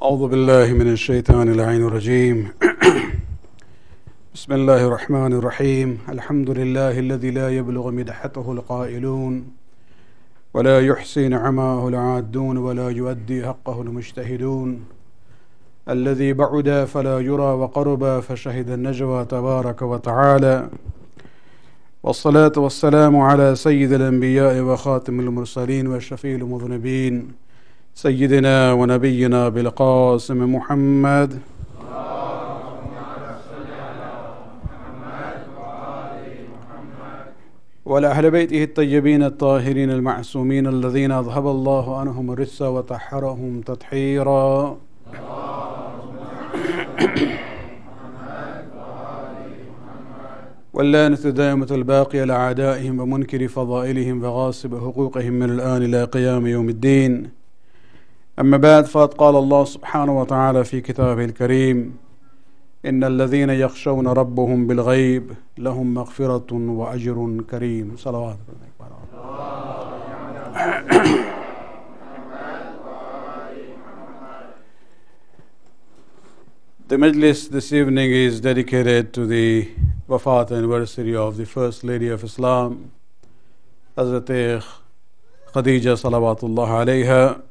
أعوذ بالله من الشيطان اللعين الرجيم بسم الله الرحمن الرحيم الحمد لله الذي لا يبلغ مدحته القائلون ولا يحصي نعماه العادون ولا يؤدي حقه المجتهدون الذي بعد فلا يرى وقرب فشهد النجوى تبارك وتعالى والصلاة والسلام على سيد الأنبياء وخاتم المرسلين وشفيع المذنبين سيدنا ونبينا بالقاسم محمد وعلى أهل بيته الطيبين الطاهرين المعصومين الذين أذهب الله عنهم الرجس وطهرهم تطهيرا واللعنة الدائمة الباقية لأعدائهم ومنكر فضائلهم وغاصب حقوقهم من الآن إلى قيام يوم الدين. أما بعد، فقد قال الله سبحانه وتعالى في كتابه الكريم: إن الذين يخشون ربهم بالغيب لهم مغفرة وأجر كريم. صلوات. The majlis this evening is dedicated to the Wafat anniversary of the First Lady of Islam, Hazrat Khadija salawatullah alayha.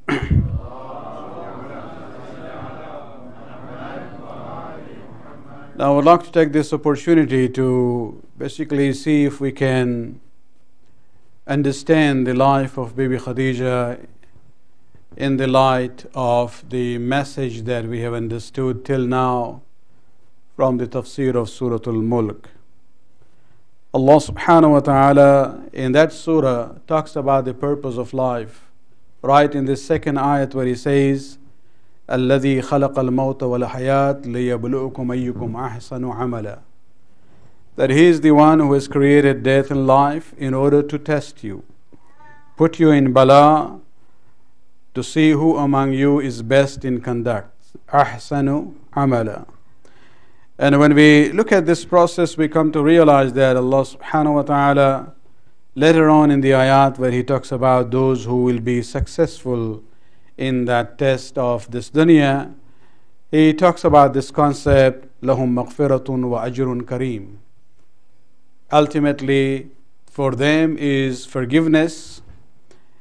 Now I would like to take this opportunity to basically see if we can understand the life of Bibi Khadija in the light of the message that we have understood till now from the tafsir of Suratul Mulk. Allah subhanahu wa ta'ala in that surah talks about the purpose of life, right in the second ayat where he says, الذي خلق الموت والحياة ليبلوكم أيكم أحسن عملا. That he is the one who has created death and life in order to test you, put you in bala, to see who among you is best in conduct. أحسن عملا. And when we look at this process, we come to realize that Allah subhanahu wa ta'ala later on in the ayat where he talks about those who will be successful in that test of this dunya, he talks about this concept, lahum maghfiratun wa ajrun kareem. Ultimately, for them is forgiveness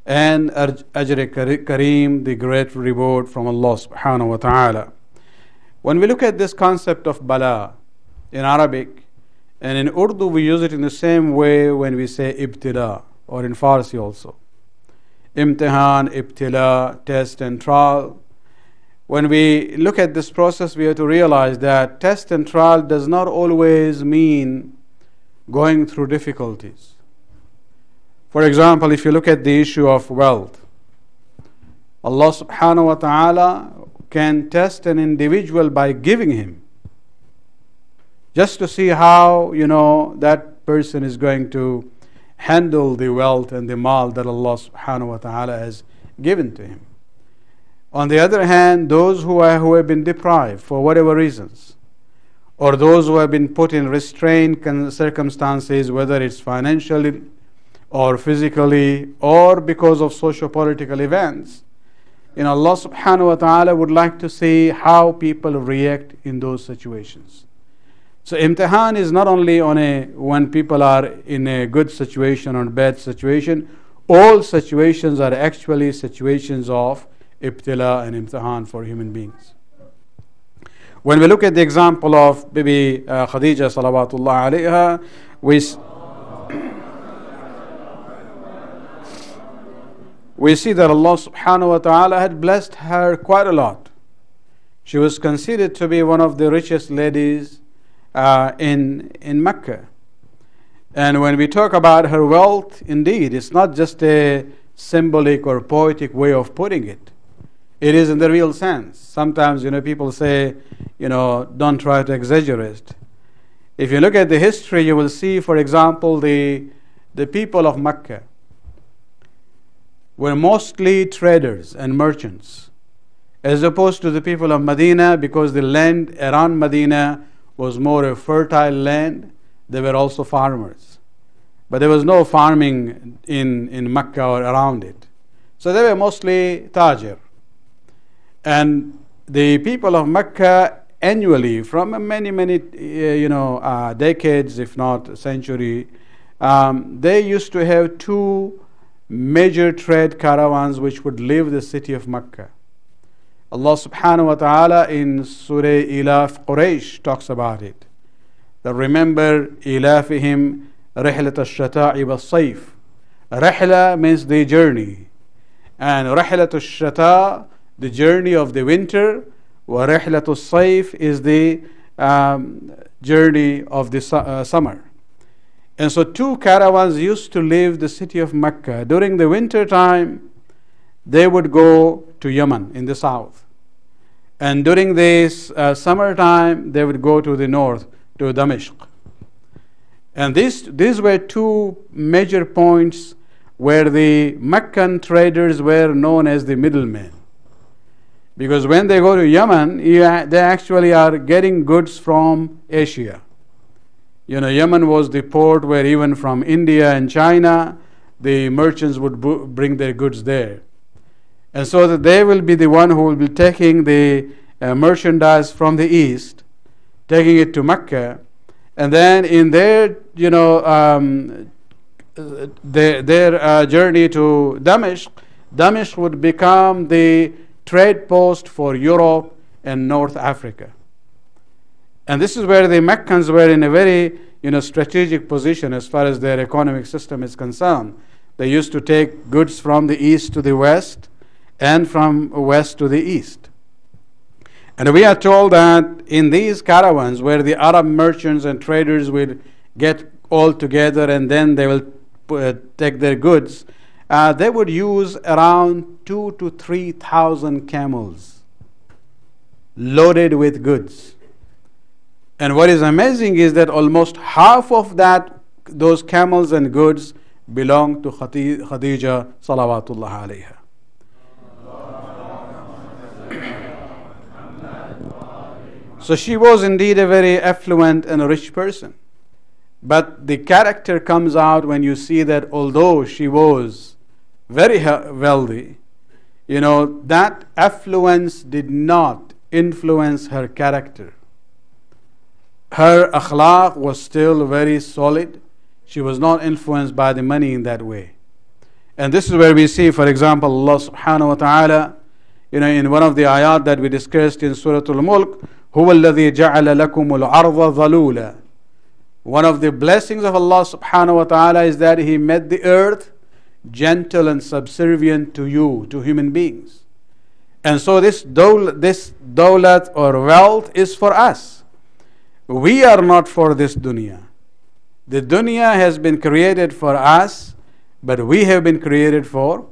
and ajr kareem, the great reward from Allah subhanahu wa ta'ala. When we look at this concept of bala in Arabic, and in Urdu we use it in the same way when we say ibtila, or in Farsi also. Imtihan, ibtila, test and trial. When we look at this process, we have to realize that test and trial does not always mean going through difficulties. For example, if you look at the issue of wealth, Allah subhanahu wa ta'ala can test an individual by giving him, just to see how, that person is going to handle the wealth and the mal that Allah subhanahu wa ta'ala has given to him. On the other hand, those who have been deprived for whatever reasons, or those who have been put in restrained circumstances, whether it's financially or physically or because of socio-political events, Allah subhanahu wa ta'ala would like to see how people react in those situations. So imtihan is not only when people are in a good situation or bad situation. All situations are actually situations of ibtila and imtihan for human beings. When we look at the example of Bibi Khadija salawatullah alayha, we see that Allah subhanahu wa ta'ala had blessed her quite a lot. She was considered to be one of the richest ladies in Mecca. And when we talk about her wealth, indeed, it's not just a symbolic or poetic way of putting it. It is in the real sense. Sometimes, people say, don't try to exaggerate. If you look at the history, you will see, for example, the people of Mecca were mostly traders and merchants, as opposed to the people of Medina, because the land around Medina was more a fertile land. They were also farmers, but there was no farming in Mecca or around it. So they were mostly tajir. And the people of Mecca annually, from many decades, if not a century, they used to have two major trade caravans which would leave the city of Mecca. Allah subhanahu wa ta'ala in Surah Ilaf Quraysh talks about it. That remember, ilafihim rihlat al-shata'i wal-sayf. Rihla means the journey, and rihlat al-shata, the journey of the winter, wa rihlat al-sayf is the journey of the summer. And so two caravans used to leave the city of Mecca. During the winter time, they would go to Yemen in the south. And during this summertime, they would go to the north, to Damascus. And these were two major points where the Meccan traders were known as the middlemen. Because when they go to Yemen, they actually are getting goods from Asia. Yemen was the port where even from India and China, the merchants would bring their goods there. And so that they will be the one who will be taking the merchandise from the east, taking it to Mecca, and then in their journey to Damascus would become the trade post for Europe and North Africa. And this is where the Meccans were in a very strategic position as far as their economic system is concerned. They used to take goods from the east to the west and from west to the east. And we are told that in these caravans where the Arab merchants and traders will get all together and then they will take their goods, they would use around 2,000 to 3,000 camels loaded with goods. And what is amazing is that almost half of those camels and goods belong to Khadija salawatullah alayha. So she was indeed a very affluent and rich person. But the character comes out when you see that although she was very wealthy, that affluence did not influence her character. Her akhlaq was still very solid. She was not influenced by the money in that way. And this is where we see, for example, Allah subhanahu wa ta'ala, in one of the ayat that we discussed in Suratul Mulk, هُوَ الَّذِي جَعَلَ لَكُمُ الْعَرْضَ ظَلُولًا. One of the blessings of Allah subhanahu wa ta'ala is that He made the earth gentle and subservient to you, to human beings. And so this dawlat or wealth is for us. We are not for this dunya. The dunya has been created for us, but we have been created for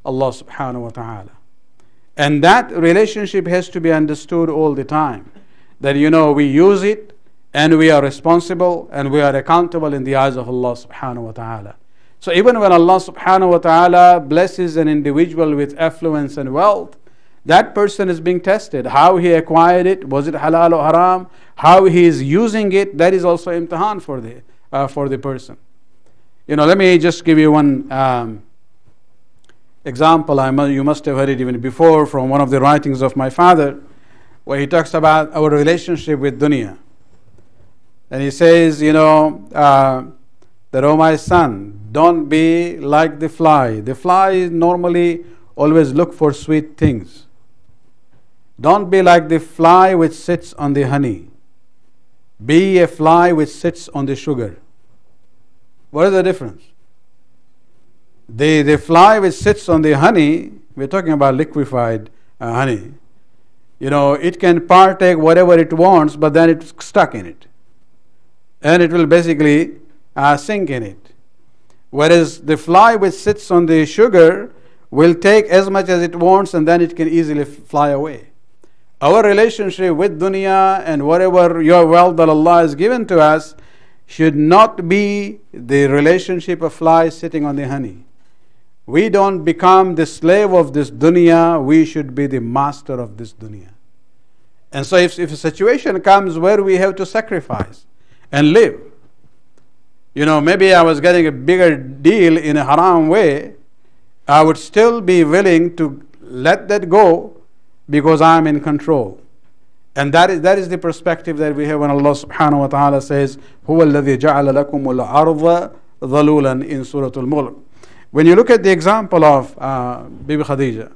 Allah subhanahu wa ta'ala. And that relationship has to be understood all the time. That we use it and we are responsible and we are accountable in the eyes of Allah subhanahu wa ta'ala. So even when Allah subhanahu wa ta'ala blesses an individual with affluence and wealth, that person is being tested. How he acquired it, was it halal or haram? How he is using it, that is also imtihan for the person. Let me just give you one example. You must have heard it even before from one of the writings of my father, where he talks about our relationship with dunya. And he says, that, oh my son, don't be like the fly. The fly normally always look for sweet things. Don't be like the fly which sits on the honey. Be a fly which sits on the sugar. What is the difference? The fly which sits on the honey, we're talking about liquefied honey. It can partake whatever it wants, but then it's stuck in it. And it will basically sink in it. Whereas the fly which sits on the sugar will take as much as it wants and then it can easily fly away. Our relationship with dunya and whatever your wealth that Allah has given to us should not be the relationship of flies sitting on the honey. We don't become the slave of this dunya, we should be the master of this dunya. And so if a situation comes where we have to sacrifice and live, maybe I was getting a bigger deal in a haram way, I would still be willing to let that go because I'm in control. And that is the perspective that we have when Allah subhanahu wa ta'ala says, هُوَ الَّذِي جَعَلَ لَكُمُ الْأَرْضَ ظَلُولًا in Suratul Mulk. When you look at the example of Bibi Khadija,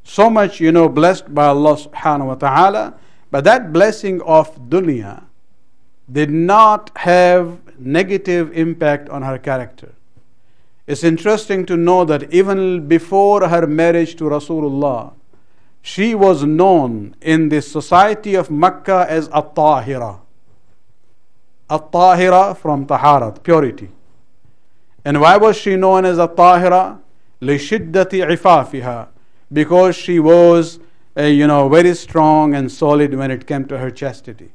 so much, blessed by Allah subhanahu wa ta'ala, but that blessing of dunya did not have negative impact on her character. It's interesting to know that even before her marriage to Rasulullah, she was known in the society of Mecca as At-Tahira. At-Tahira from Taharat, purity. And why was she known as At-Tahira? لِشِدَّةِ عِفَافِهَا, because she was very strong and solid when it came to her chastity.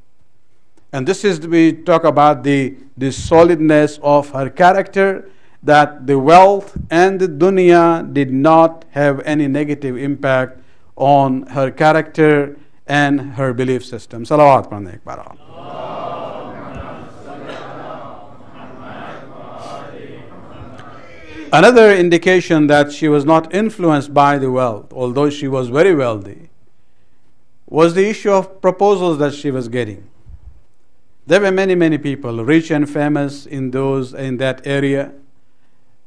And this is, we talk about the solidness of her character, that the wealth and the dunya did not have any negative impact on her character and her belief system. Salawat pढ़ने एक बार. Another indication that she was not influenced by the wealth, although she was very wealthy, was the issue of proposals that she was getting. There were many people, rich and famous in that area.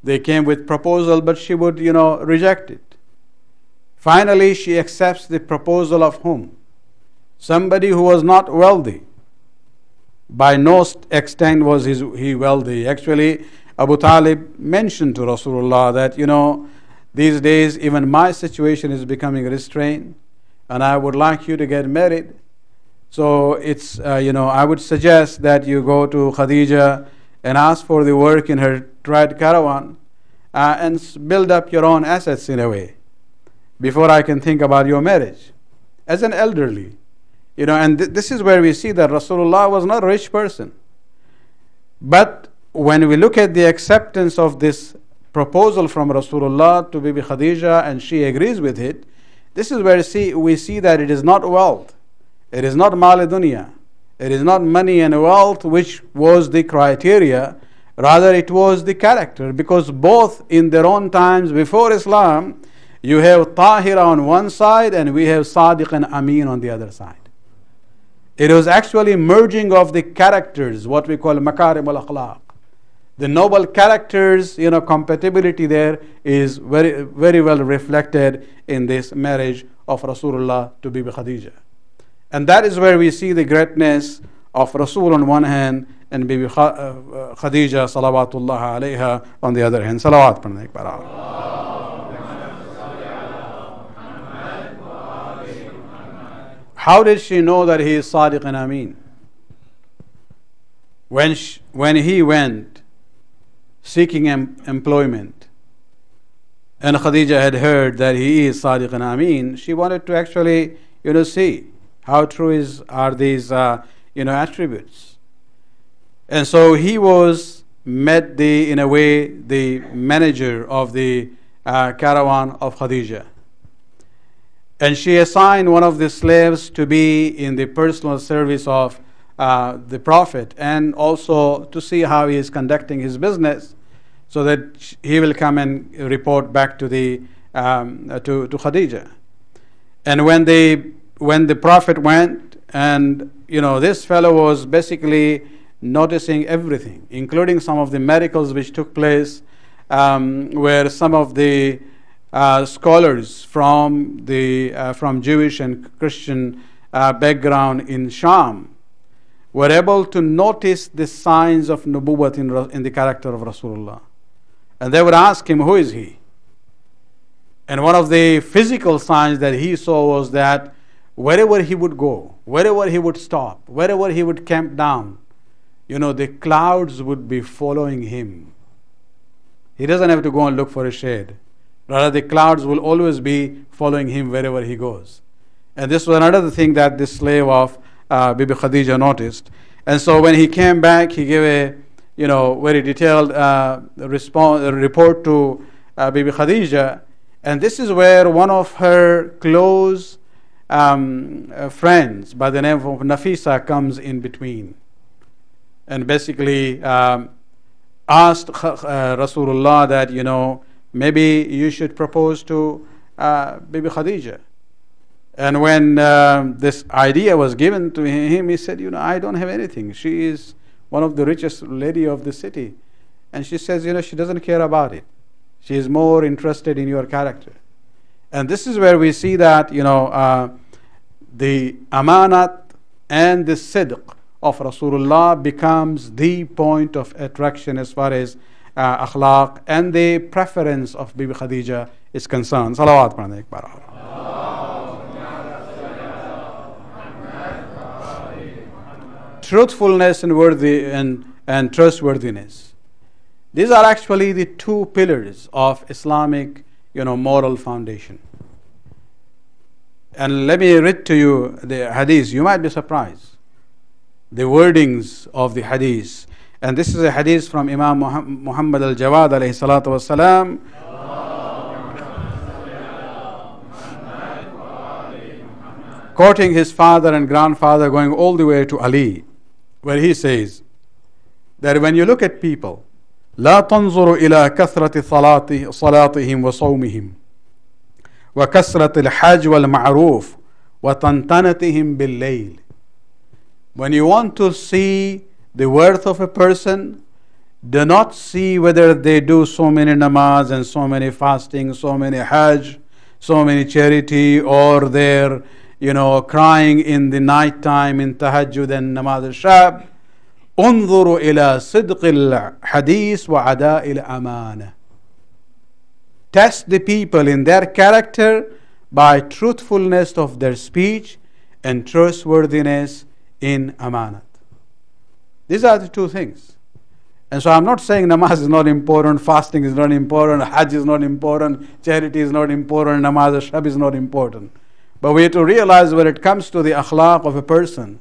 They came with proposal, but she would, reject it. Finally, she accepts the proposal of whom? Somebody who was not wealthy. By no extent was he wealthy. Actually, Abu Talib mentioned to Rasulullah that, these days even my situation is becoming restrained and I would like you to get married. So it's, I would suggest that you go to Khadija and ask for the work in her trade caravan and build up your own assets in a way before I can think about your marriage. As an elderly, and this is where we see that Rasulullah was not a rich person. But when we look at the acceptance of this proposal from Rasulullah to Bibi Khadija and she agrees with it, this is where we see that it is not wealth, it is not mal dunya, it is not money and wealth which was the criteria, rather it was the character, because both in their own times before Islam, you have Tahira on one side and we have Sadiq and Amin on the other side. It was actually merging of the characters, what we call Makarim al-Akhlaq. The noble characters, compatibility there is very, very well reflected in this marriage of Rasulullah to Bibi Khadija. And that is where we see the greatness of Rasul on one hand and Bibi Khadija salawatullah alayha on the other hand. Salawat padhne ek baar. How did she know that he is Sadiq and Amin? When he went seeking employment and Khadija had heard that he is Sadiq and Amin, she wanted to actually, see how true are these, attributes. And so he was met in a way, the manager of the caravan of Khadija. And she assigned one of the slaves to be in the personal service of the Prophet and also to see how he is conducting his business so that he will come and report back to to Khadija. And when the Prophet went, and this fellow was basically noticing everything, including some of the miracles which took place, where some of the scholars from Jewish and Christian background in Sham were able to notice the signs of nubuwwat in the character of Rasulullah. And they would ask him, who is he? And one of the physical signs that he saw was that wherever he would go, wherever he would stop, wherever he would camp down, the clouds would be following him. He doesn't have to go and look for a shade. Rather, the clouds will always be following him wherever he goes. And this was another thing that this slave of Bibi Khadija noticed. And so when he came back, he gave a very detailed report to Bibi Khadija. And this is where one of her close friends by the name of Nafisa comes in between. And basically asked Rasulullah that, maybe you should propose to Bibi Khadija. And when this idea was given to him, he said, I don't have anything. She is one of the richest lady of the city. And she says, she doesn't care about it. She is more interested in your character. And this is where we see that, the amanat and the sidq of Rasulullah becomes the point of attraction as far as akhlaq and the preference of Bibi Khadija is concerned. Salawat pढ़ने एक बार. Truthfulness and trustworthiness. These are actually the two pillars of Islamic, moral foundation. And let me read to you the hadith. You might be surprised. The wordings of the hadith. And this is a hadith from Imam Muhammad al-Jawad alayhi salatu wasalam. Quoting his father and grandfather going all the way to Ali, where he says that when you look at people, لا تنظروا إلى كثرة صلاتهم وصومهم وكثرة الحج والمعروف وطنطنتهم بالليل. When you want to see the worth of a person, do not see whether they do so many namaz and so many fasting, so many hajj, so many charity, or they're crying in the night time in tahajjud and namaz al-shab. انظروا إلى صدق الحديث وعداء الأمانة. Test the people in their character by truthfulness of their speech and trustworthiness in amanat. These are the two things. And so I'm not saying namaz is not important, fasting is not important, hajj is not important, charity is not important, namaz al-shab is not important. But we have to realize when it comes to the akhlaq of a person,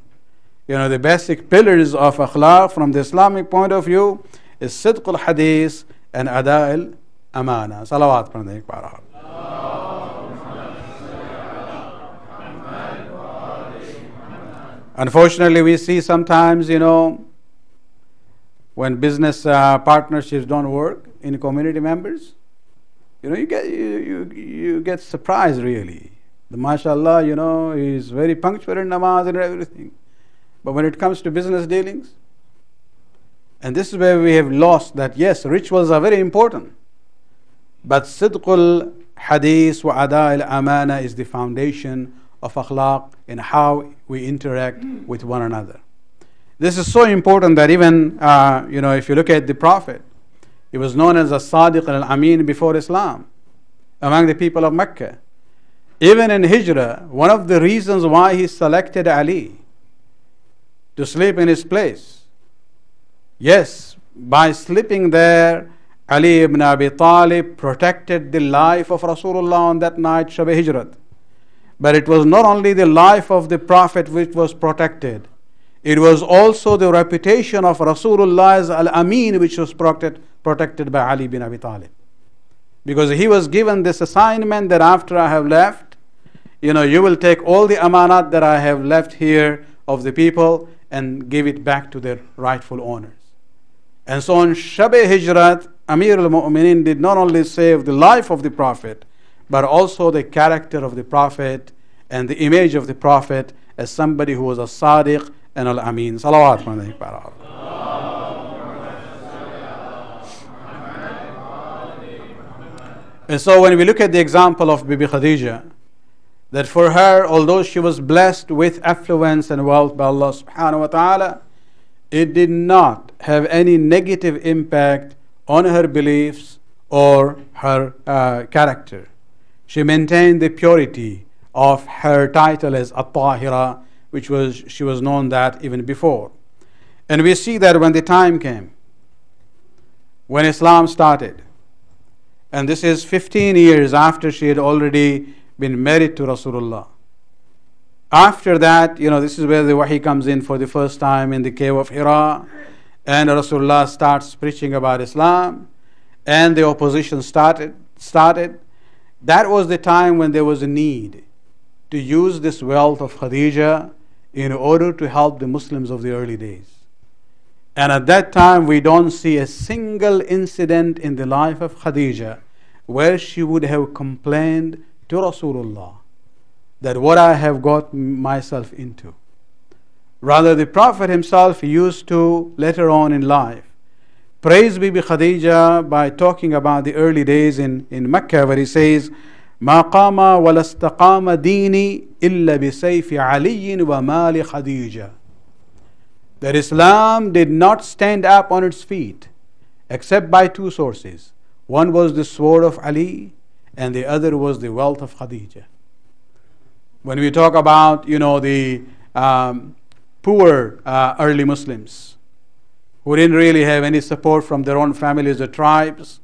the basic pillars of akhlaq from the Islamic point of view is sidq al-hadith and ada al-amana. Salawat pढ़ने एक बार. Unfortunately, we see sometimes, when business partnerships don't work in community members, you get surprised really. The mashallah, is very punctual in namaz and everything. But when it comes to business dealings, and this is where we have lost that, yes, rituals are very important, but sidqul hadith wa ada al amana is the foundation of akhlaq in how we interact with one another. This is so important that even, if you look at the Prophet, he was known as a Sadiq al-Amin before Islam, among the people of Mecca. Even in Hijrah, one of the reasons why he selected Ali to sleep in his place. Yes, by sleeping there, Ali ibn Abi Talib protected the life of Rasulullah on that night, Shab Hijrat. But it was not only the life of the Prophet which was protected, it was also the reputation of Rasulullah as Al-Amin which was protected by Ali ibn Abi Talib. Because he was given this assignment that after I have left, you will take all the amanat that I have left here of the people and give it back to their rightful owners. And so on Shab-e Hijrat, Amir al-Mu'minin did not only save the life of the Prophet, but also the character of the Prophet and the image of the Prophet as somebody who was a Sadiq and al-Amin. Salawat. And so when we look at the example of Bibi Khadija, that for her, although she was blessed with affluence and wealth by Allah subhanahu wa ta'ala, it did not have any negative impact on her beliefs or her character. She maintained the purity of her title as At-Tahira, which she was known that even before. And we see that when the time came, when Islam started, and this is 15 years after she had already been married to Rasulullah. After that, this is where the wahi comes in for the first time in the cave of Hira, and Rasulullah starts preaching about Islam, and the opposition started. That was the time when there was a need to use this wealth of Khadija in order to help the Muslims of the early days. And at that time, we don't see a single incident in the life of Khadija where she would have complained to Rasulullah that what I have got myself into. Rather, the Prophet himself used to, later on in life, praise Bibi Khadija by talking about the early days in Mecca, where he says, ما قام ولا استقام ديني إلا بسيف علي ومال Khadija. That Islam did not stand up on its feet except by two sources. One was the sword of Ali, and the other was the wealth of Khadija. When we talk about, the poor early Muslims who didn't really have any support from their own families or tribes,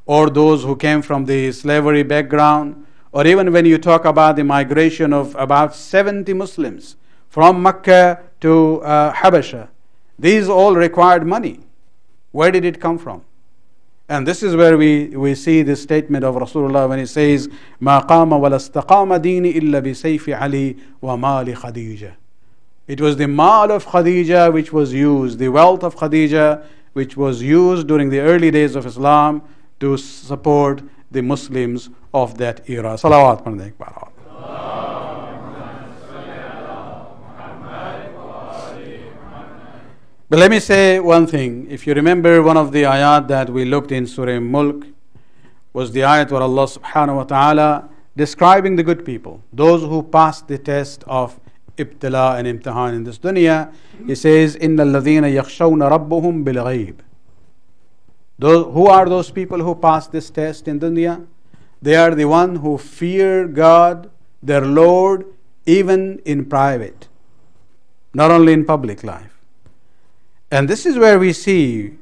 or those who came from the slavery background, or even when you talk about the migration of about 70 Muslims from Mecca to Habasha, these all required money. Where did it come from? And this is where we see this statement of Rasulullah when he says, ما قام ولا استقام ديني إلا بسيف علي ومال Khadija. It was the mal of Khadija which was used, the wealth of Khadija which was used during the early days of Islam to support the Muslims of that era. Salawat. But let me say one thing. If you remember, one of the ayat that we looked in Suratul Mulk was the ayat where Allah subhanahu wa ta'ala describing the good people, those who passed the test of ibtila and imtihan in this dunya. He says, إِنَّ الَّذِينَ يَخْشَوْنَ رَبُّهُمْ بِالْغَيْبِ. Who are those people who pass this test in dunya? They are the one who fear God, their Lord, even in private, not only in public life. And this is where we see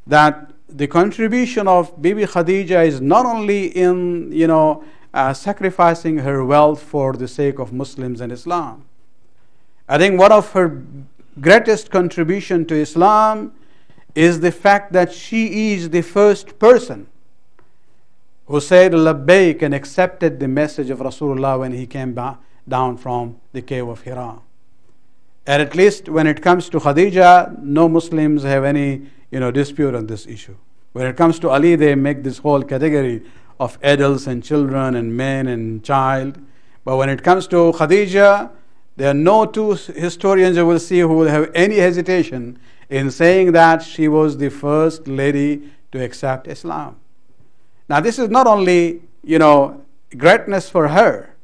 that the contribution of Bibi Khadija is not only in, sacrificing her wealth for the sake of Muslims and Islam. I think one of her greatest contribution to Islam is the fact that she is the first person who said labbaik and accepted the message of Rasulullah when he came down from the cave of Hira. And at least when it comes to Khadija, no Muslims have any dispute on this issue. When it comes to Ali, they make this whole category of adults and children and men and child. But when it comes to Khadija, there are no two historians you will see who will have any hesitation in saying that she was the first lady to accept Islam. Now this is not only, greatness for her.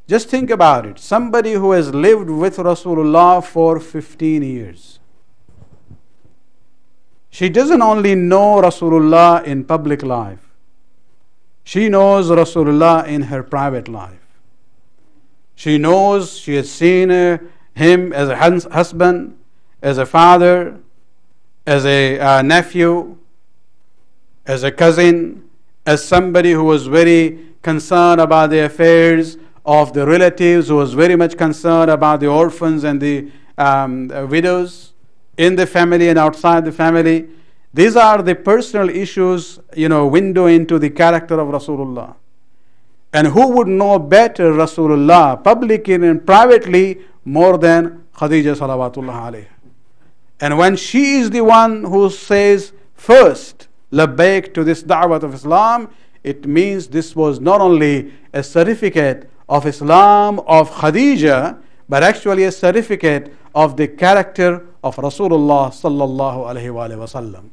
Just think about it. Somebody who has lived with Rasulullah for 15 years. She doesn't only know Rasulullah in public life. She knows Rasulullah in her private life. She knows, she has seen him as a husband, as a father, as a nephew, as a cousin, as somebody who was very concerned about the affairs of the relatives, who was very much concerned about the orphans and the widows in the family and outside the family. These are the personal issues, window into the character of Rasulullah. And who would know better Rasulullah publicly and privately more than Khadija salawatullah alayha? And when she is the one who says first labbaik to this da'wat of Islam, it means this was not only a certificate of Islam of Khadija, but actually a certificate of the character of Rasulullah sallallahu alaihi wasallam.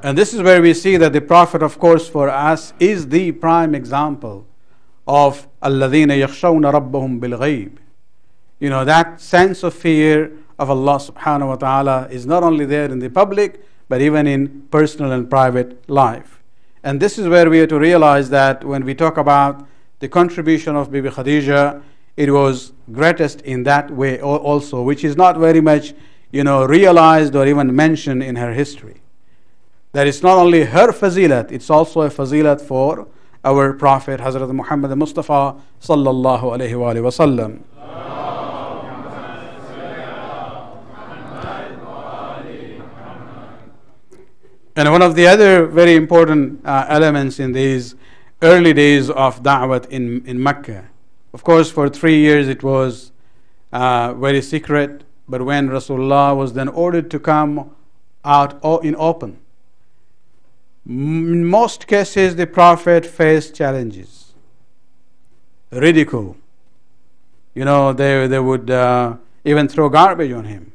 And this is where we see that the Prophet, of course, for us is the prime example of الَّذِينَ يَخْشَوْنَ رَبَّهُمْ بِالْغَيْبِ. That sense of fear of Allah subhanahu wa ta'ala is not only there in the public, but even in personal and private life. And this is where we have to realize that when we talk about the contribution of Bibi Khadija, it was greatest in that way also, which is not very much, realized or even mentioned in her history. That it's not only her fazilat, it's also a fazilat for our Prophet Hazrat Muhammad Mustafa sallallahu alayhi wa sallam. And one of the other very important elements in these early days of da'wat in Mecca, of course for 3 years it was very secret, but when Rasulullah was then ordered to come out in open, In most cases, the Prophet faced challenges, ridicule. They would even throw garbage on him.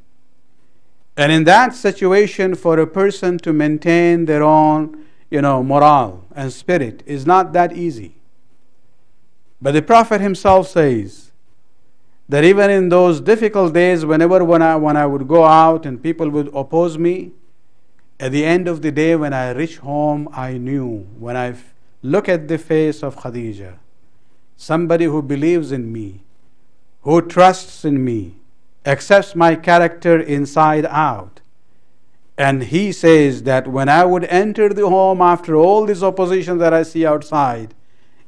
And in that situation, for a person to maintain their own, morale and spirit is not that easy. But the Prophet himself says that even in those difficult days, when I would go out and people would oppose me, at the end of the day, when I reach home, I knew, when I look at the face of Khadija, somebody who believes in me, who trusts in me, accepts my character inside out. And he says that when I would enter the home after all this opposition that I see outside,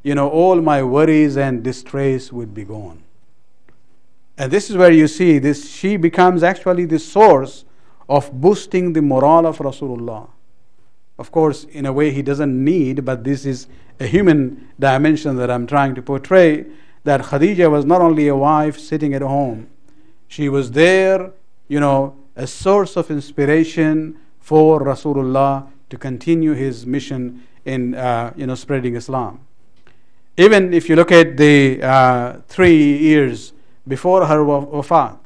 all my worries and distress would be gone. And this is where you see this, she becomes actually the source of boosting the morale of Rasulullah. Of course, in a way he doesn't need, but this is a human dimension that I'm trying to portray, that Khadija was not only a wife sitting at home, she was there, a source of inspiration for Rasulullah to continue his mission in, spreading Islam. Even if you look at the 3 years before her wafat,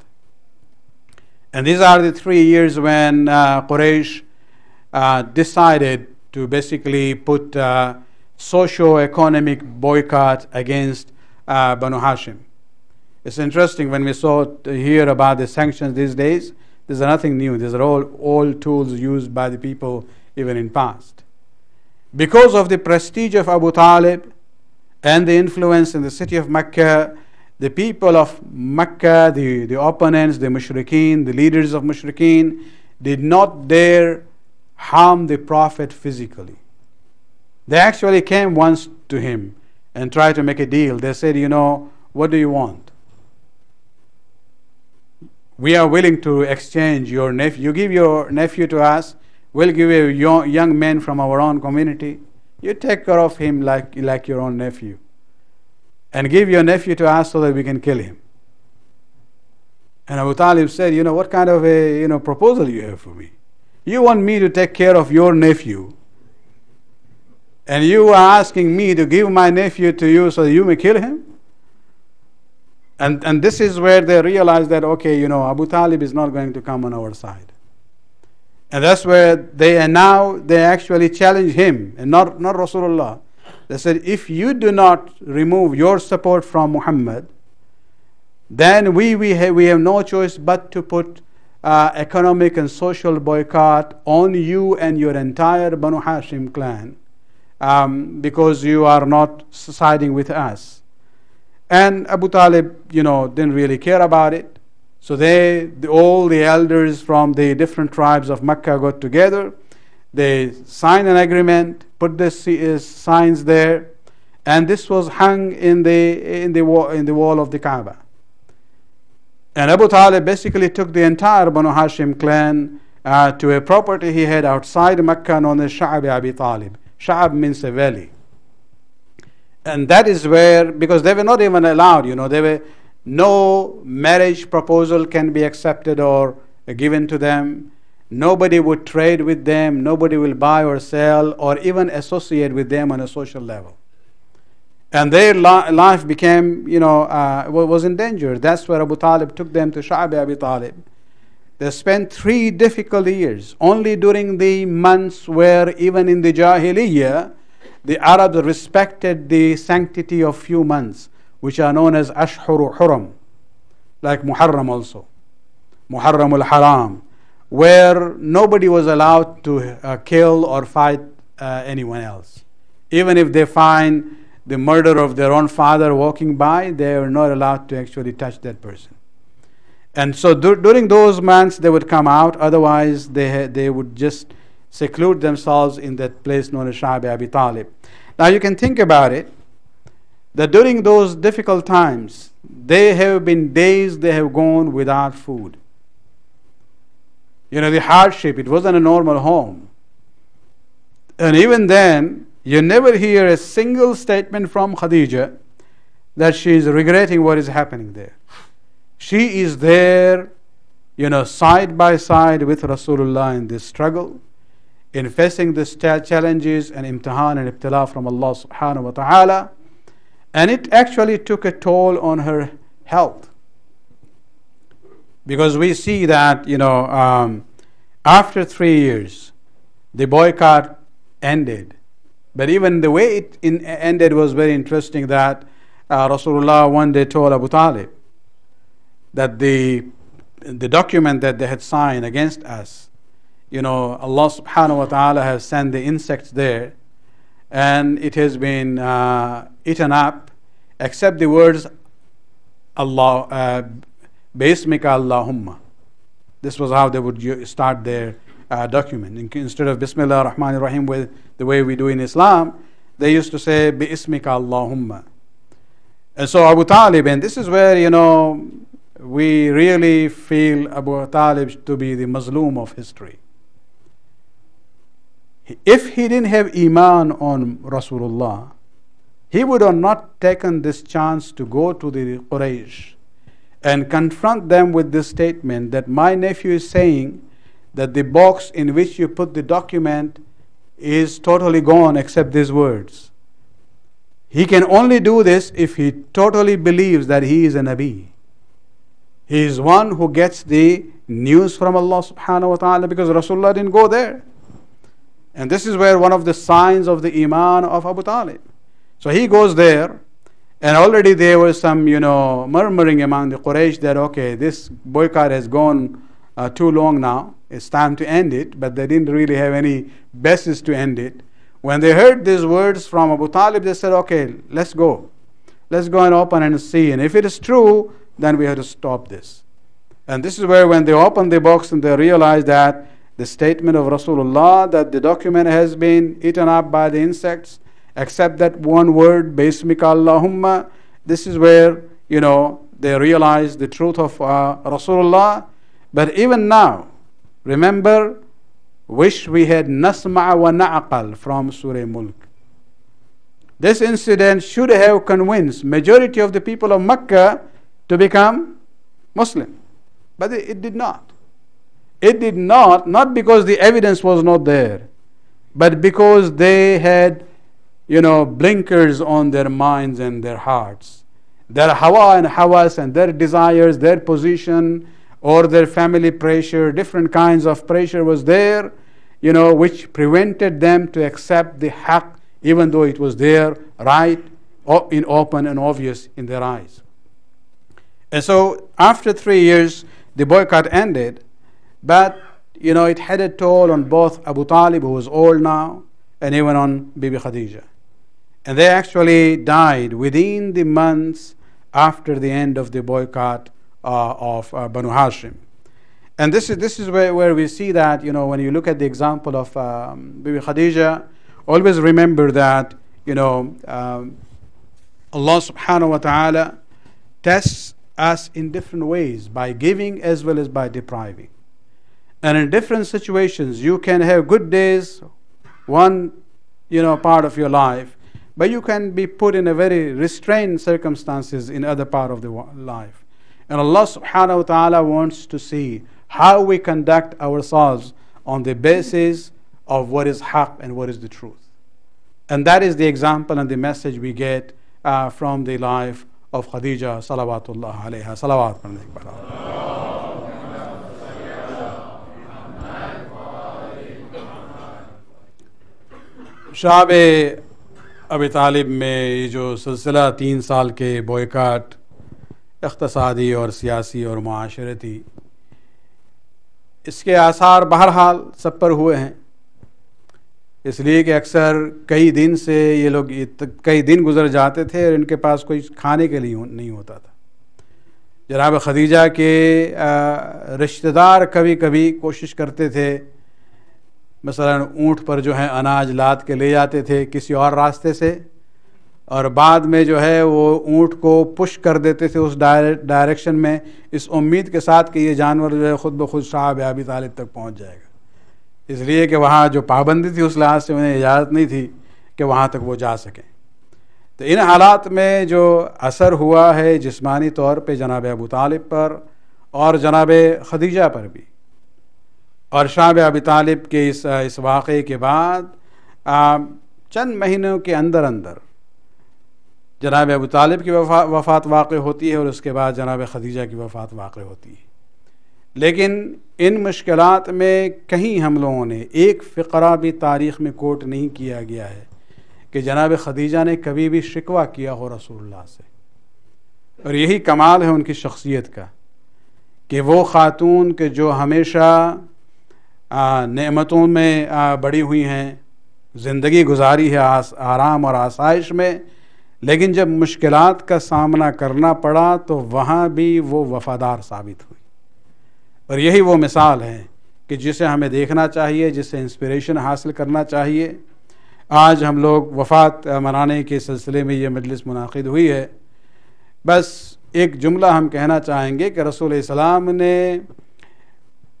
and these are the 3 years when Quraysh decided to basically put socio-economic boycott against Banu Hashim. It's interesting when we hear about the sanctions these days. These are nothing new. These are all tools used by the people even in past. Because of the prestige of Abu Talib and the influence in the city of Mecca, the people of Mecca, the opponents, the mushrikeen, the leaders of mushrikeen, did not dare harm the Prophet physically. They actually came once to him and tried to make a deal. They said, what do you want? We are willing to exchange your nephew. You give your nephew to us, we'll give you a young man from our own community. You take care of him like your own nephew. And give your nephew to us so that we can kill him. And Abu Talib said, what kind of a proposal you have for me? You want me to take care of your nephew, and you are asking me to give my nephew to you so that you may kill him? And this is where they realize that, okay, Abu Talib is not going to come on our side. And that's where they actually challenge him, and not Rasulullah. They said, if you do not remove your support from Muhammad, then we have no choice but to put economic and social boycott on you and your entire Banu Hashim clan, because you are not siding with us. And Abu Talib, didn't really care about it. So all the elders from the different tribes of Mecca got together. They signed an agreement, put the signs there, and this was hung in the wall of the Kaaba. And Abu Talib basically took the entire Banu Hashim clan to a property he had outside Mecca known as Sha'ab Abi Talib. Sha'ab means a valley. And that is where, because they were not even allowed, there were no marriage proposal can be accepted or given to them. Nobody would trade with them. Nobody will buy or sell or even associate with them on a social level. And their life became, was in danger. That's where Abu Talib took them to Sha'ab Abi Talib. They spent 3 difficult years, only during the months where even in the Jahiliyyah, the Arabs respected the sanctity of few months, which are known as Ashhur Huram, like Muharram also, Muharram al-Haram, where nobody was allowed to kill or fight anyone else. Even if they find the murder of their own father walking by, they are not allowed to actually touch that person. And so during those months they would come out, otherwise they would just seclude themselves in that place known as Sha'ab Abi Talib. Now you can think about it, that during those difficult times, there have been days they have gone without food. The hardship, it wasn't a normal home. And even then, you never hear a single statement from Khadija that she is regretting what is happening there. She is there, side by side with Rasulullah in this struggle, in facing the challenges and imtihan and ibtila from Allah subhanahu wa ta'ala. And it actually took a toll on her health. Because we see that, after 3 years, the boycott ended. But even the way it ended was very interesting, that Rasulullah one day told Abu Talib that the document that they had signed against us, Allah subhanahu wa ta'ala has sent the insects there, and it has been eaten up, except the words Allah, Bismika Allahumma. This was how they would start their document. Instead of Bismillah ar-Rahman ar-Rahim, with the way we do in Islam, they used to say Bismika Allahumma. And so Abu Talib, and this is where we really feel Abu Talib to be the Mazloom of history. If he didn't have Iman on Rasulullah, he would have not taken this chance to go to the Quraysh and confront them with this statement that my nephew is saying that the box in which you put the document is totally gone except these words. He can only do this if he totally believes that he is a Nabi. He is one who gets the news from Allah subhanahu wa ta'ala, because Rasulullah didn't go there. And this is where one of the signs of the Iman of Abu Talib. So he goes there, and already there was some, murmuring among the Quraysh that, okay, this boycott has gone too long now. It's time to end it. But they didn't really have any basis to end it. When they heard these words from Abu Talib, they said, okay, let's go. Let's go and open and see. And if it is true, then we have to stop this. And this is where, when they opened the box and they realized that the statement of Rasulullah that the document has been eaten up by the insects, except that one word, Bismika Allahumma, this is where, they realized the truth of Rasulullah. But even now, remember, wish we had Nasma' wa Na'aqal from Surah Mulk. This incident should have convinced majority of the people of Mecca to become Muslim. But it did not. It did not because the evidence was not there, but because they had, blinkers on their minds and their hearts. Their hawa and hawas and their desires, their position, or their family pressure, different kinds of pressure was there, which prevented them to accept the haqq, even though it was there, right, in open and obvious in their eyes. And so after 3 years, the boycott ended, but it had a toll on both Abu Talib, who was old now, and even on Bibi Khadija. And they actually died within the months after the end of the boycott of Banu Hashim. And this is where we see that, when you look at the example of Bibi Khadija, always remember that, Allah subhanahu wa ta'ala tests us in different ways, by giving as well as by depriving. And in different situations, you can have good days, one part of your life, but you can be put in a very restrained circumstances in other part of the life. And Allah subhanahu wa ta'ala wants to see how we conduct ourselves on the basis of what is haqq and what is the truth. And that is the example and the message we get from the life of Khadija salawatullah alayha. Salawat शाब अबी तालिब में जो सिलसिला 3 साल के boycott इक़्तिसादी और सियासी और माशरती, इसके आसार बहरहाल सब पर हुए हैं। इसलिए कि अक्सर कई दिन से ये लोग कई दिन गुजर जाते थे और इनके पास कोई खाने के लिए नहीं होता था। जनाब खदीजा के रिश्तेदार कभी कभी कोशिश करते थे, मसलन ऊँट पर जो है अनाज लाद के ले जाते थे किसी और रास्ते से, और बाद में जो है वो ऊँट को पुश कर देते थे उस डायरेक्शन में, इस उम्मीद के साथ कि ये जानवर जो है ख़ुद ब खुद साहब अबी तालिब तक पहुँच जाएगा। इसलिए कि वहाँ जो पाबंदी थी उस लिहाज से उन्हें इजाज़त नहीं थी कि वहाँ तक वो जा सकें। तो इन हालात में जो असर हुआ है जिस्मानी तौर पे जनाब अबू तालिब पर और जनाब खदीजा पर भी, اور شاب ابی طالب کے اس واقعے کے بعد چند مہینوں کے اندر جناب ابو طالب کی وفات واقع ہوتی ہے، اور اس کے بعد جناب خدیجہ کی وفات واقع ہوتی ہے۔ لیکن ان مشکلات میں کہیں ہم لوگوں نے ایک فقرہ بھی تاریخ میں کوٹ نہیں کیا گیا ہے کہ جناب خدیجہ نے کبھی بھی شکوہ کیا ہو رسول اللہ سے، اور یہی کمال ہے ان کی شخصیت کا کہ وہ خاتون کہ جو ہمیشہ نعمتوں میں بڑی ہوئی ہیں، زندگی گزاری ہے آرام اور آسائش میں، لیکن جب مشکلات کا سامنا کرنا پڑا تو وہاں بھی وہ وفادار ثابت ہوئی، اور یہی وہ مثال ہے کہ جسے ہمیں دیکھنا چاہیے، جسے انسپریشن حاصل کرنا چاہیے۔ آج ہم لوگ وفات منانے کے سلسلے میں یہ مجلس منعقد ہوئی ہے، بس ایک جملہ ہم کہنا چاہیں گے کہ رسول السلام نے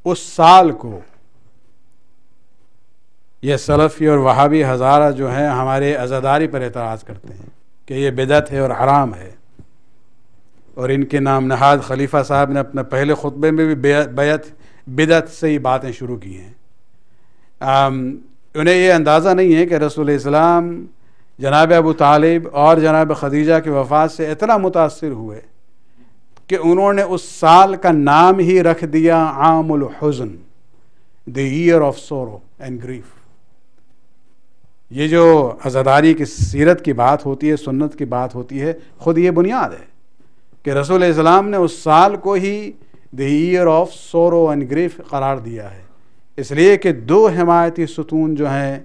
اس سال کو، یہ سلفی اور وہابی ہزارہ جو ہیں ہمارے عزاداری پر اعتراض کرتے ہیں کہ یہ بدعت ہے اور حرام ہے، اور ان کے نام نہاد خلیفہ صاحب نے اپنے پہلے خطبے میں بھی بدعت سے ہی باتیں شروع کی ہیں۔ انہیں یہ اندازہ نہیں ہے کہ رسول اسلام جناب ابو طالب اور جناب خدیجہ کی وفات سے اتنا متاثر ہوئے کہ انہوں نے اس سال کا نام ہی رکھ دیا عام الحزن، the year of sorrow and grief. یہ جو عزاداری کی سیرت کی بات ہوتی ہے، سنت کی بات ہوتی ہے، خود یہ بنیاد ہے کہ رسول اسلام نے اس سال کو ہی the year of sorrow and grief قرار دیا ہے، اس لیے کہ دو حمایتی ستون جو ہیں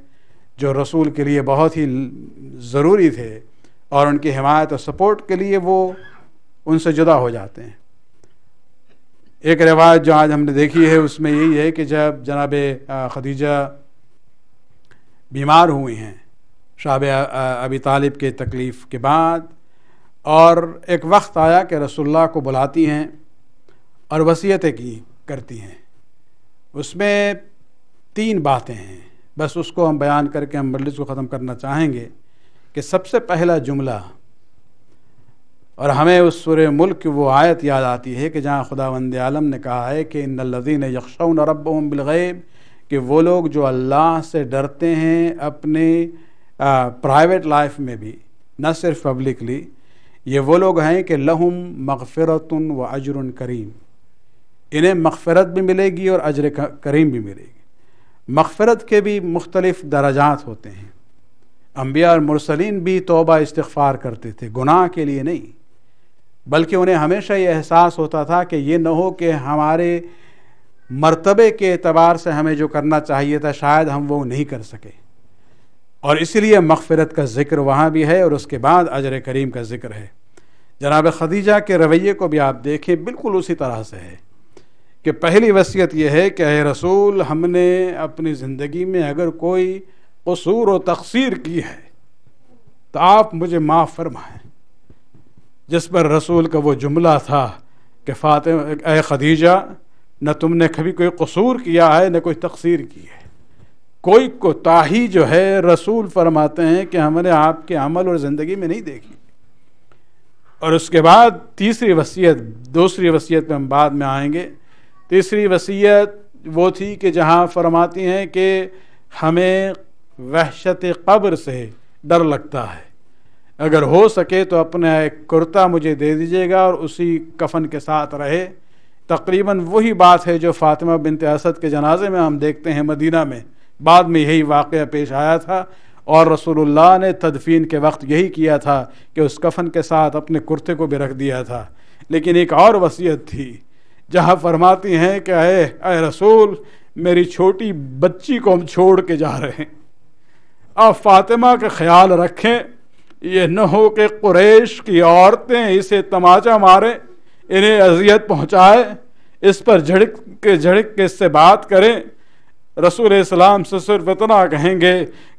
جو رسول کے لیے بہت ہی ضروری تھے، اور ان کی حمایت اور سپورٹ کے لیے وہ ان سے جدا ہو جاتے ہیں۔ ایک روایت جو آج ہم نے دیکھی ہے اس میں یہی ہے کہ جب جناب خدیجہ بیمار ہوئی ہیں شاب ابی طالب کے تکلیف کے بعد، اور ایک وقت آیا کہ رسول اللہ کو بلاتی ہیں اور وصیتیں کرتی ہیں، اس میں 3 باتیں ہیں، بس اس کو ہم بیان کر کے ہم مجلس کو ختم کرنا چاہیں گے کہ سب سے پہلا جملہ، اور ہمیں اس سورہ ملک کی وہ آیت یاد آتی ہے کہ جہاں خداوند عالم نے کہا ہے کہ ان الذین یخشون ربهم بالغیب، کہ وہ لوگ جو اللہ سے ڈرتے ہیں اپنے پرائیویٹ لائف میں بھی، نہ صرف پبلکلی، یہ وہ لوگ ہیں کہ لہم مغفرۃ و اجر کریم، انہیں مغفرت بھی ملے گی اور اجر کریم بھی ملے گی۔ مغفرت کے بھی مختلف درجات ہوتے ہیں، انبیاء اور مرسلین بھی توبہ استغفار کرتے تھے، گناہ کے لیے نہیں، بلکہ انہیں ہمیشہ یہ احساس ہوتا تھا کہ یہ نہ ہو کہ ہمارے مرتبے کے اعتبار سے ہمیں جو کرنا چاہیے تھا شاید ہم وہ نہیں کر سکے، اور اسی لیے مغفرت کا ذکر وہاں بھی ہے، اور اس کے بعد اجر کریم کا ذکر ہے۔ جناب خدیجہ کے رویے کو بھی آپ دیکھیں، بالکل اسی طرح سے ہے کہ پہلی وصیت یہ ہے کہ اے رسول، ہم نے اپنی زندگی میں اگر کوئی قصور و تقصیر کی ہے تو آپ مجھے معاف فرمائیں، جس پر رسول کا وہ جملہ تھا کہ اے خدیجہ، نہ تم نے کبھی کوئی قصور کیا ہے نہ کوئی تقصیر کی ہے، کوئی کوتاہی جو ہے رسول فرماتے ہیں کہ ہم نے آپ کے عمل اور زندگی میں نہیں دیکھی۔ اور اس کے بعد تیسری وصیت، دوسری وصیت پہ ہم بعد میں آئیں گے، تیسری وصیت وہ تھی کہ جہاں فرماتی ہیں کہ ہمیں وحشت قبر سے ڈر لگتا ہے، اگر ہو سکے تو اپنا ایک کرتا مجھے دے دیجیے گا اور اسی کفن کے ساتھ رہے۔ تقریباً وہی بات ہے جو فاطمہ بنت اسد کے جنازے میں ہم دیکھتے ہیں مدینہ میں، بعد میں یہی واقعہ پیش آیا تھا، اور رسول اللہ نے تدفین کے وقت یہی کیا تھا کہ اس کفن کے ساتھ اپنے کرتے کو بھی رکھ دیا تھا۔ لیکن ایک اور وصیت تھی جہاں فرماتی ہیں کہ اے رسول، میری چھوٹی بچی کو ہم چھوڑ کے جا رہے ہیں، آپ فاطمہ کا خیال رکھیں، یہ نہ ہو کہ قریش کی عورتیں اسے تماچا ماریں، انہیں اذیت پہنچائے، اس پر جھڑک کے اس سے بات کریں۔ رسول اسلام سے صرف اتنا کہیں گے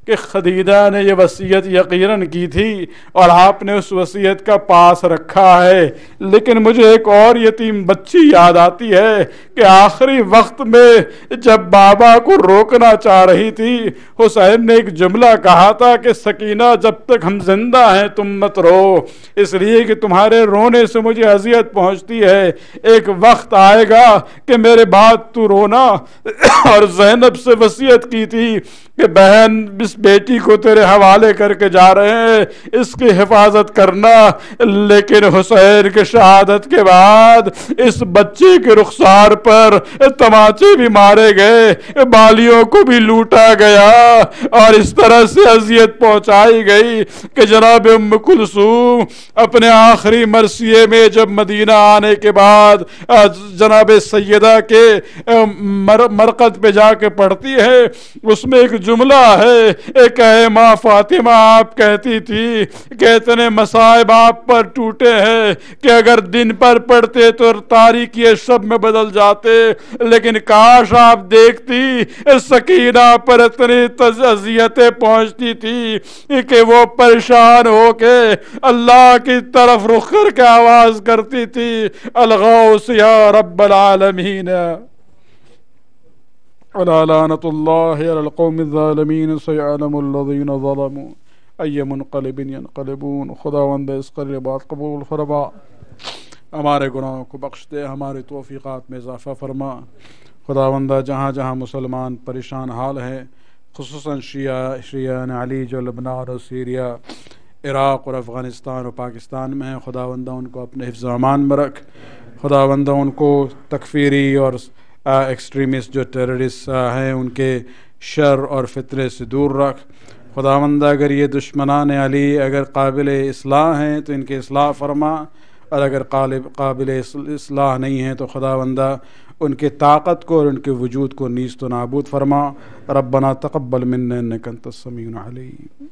کہ خدیجہ نے یہ وصیت یقیناً کی تھی اور آپ نے اس وصیت کا پاس رکھا ہے، لیکن مجھے ایک اور یتیم بچی یاد آتی ہے کہ آخری وقت میں جب بابا کو روکنا چاہ رہی تھی، حسین نے ایک جملہ کہا تھا کہ سکینہ جب تک ہم زندہ ہیں تم مت رو، اس لیے کہ تمہارے رونے سے مجھے اذیت پہنچتی ہے، ایک وقت آئے گا کہ میرے بعد تو رونا۔ اور زینب سے وصیت کی تھی کہ بہن اس بیٹی کو تیرے حوالے کر کے جا رہے ہیں، اس کی حفاظت کرنا، لیکن حسین کی شہادت کے بعد اس بچے کے رخسار پر تماچے بھی مارے گئے، بالیوں کو بھی لوٹا گیا اور اس طرح سے اذیت پہنچائی گئی کہ جناب ام کلثوم اپنے آخری مرثیے میں جب مدینہ آنے کے بعد جناب سیدہ کے مرقد پہ جا کے پڑھتی ہے، اس میں ایک جملہ ہے کہ اے ماں فاطمہ، آپ کہتی تھی کہ اتنے مصائب آپ پر ٹوٹے ہیں کہ اگر دن پر پڑھتے تو تاریکی شب میں بدل جاتے، لیکن کاش آپ دیکھتی سکینہ پر اتنی اذیتیں پہنچتی تھی کہ وہ پریشان ہو کے اللہ کی طرف رخ کر کے آواز کرتی تھی، الغوث یا رب العالمین، ولا لعنة الله على القوم الظالمين سيعلم الذين ظلموا أي منقلب ينقلبون۔ خداوند اس قربات قبول فرما، ہمارے گناہوں کو بخش دے، ہمارے توفیقات میں اضافہ فرما۔ خداوندہ جہاں جہاں مسلمان پریشان حال ہیں، خصوصاً شیعہ علی جو لبنان اور سیریا، عراق اور افغانستان اور پاکستان میں ہیں، خداوندہ ان کو اپنے حفظ و امان میں رکھ، خداوندہ ان کو تکفیری اور ایکسٹریمسٹ جو ٹیررسٹ ہیں ان کے شر اور فتنے سے دور رکھ۔ خداوندہ اگر یہ دشمنان علی اگر قابل اصلاح ہیں تو ان کے اصلاح فرما، اور اگر قابل اصلاح نہیں ہیں تو خداوندہ ان کے طاقت کو اور ان کے وجود کو نیست و نابود فرما۔ ربنا تقبل منا انک انت السمیع العلیم۔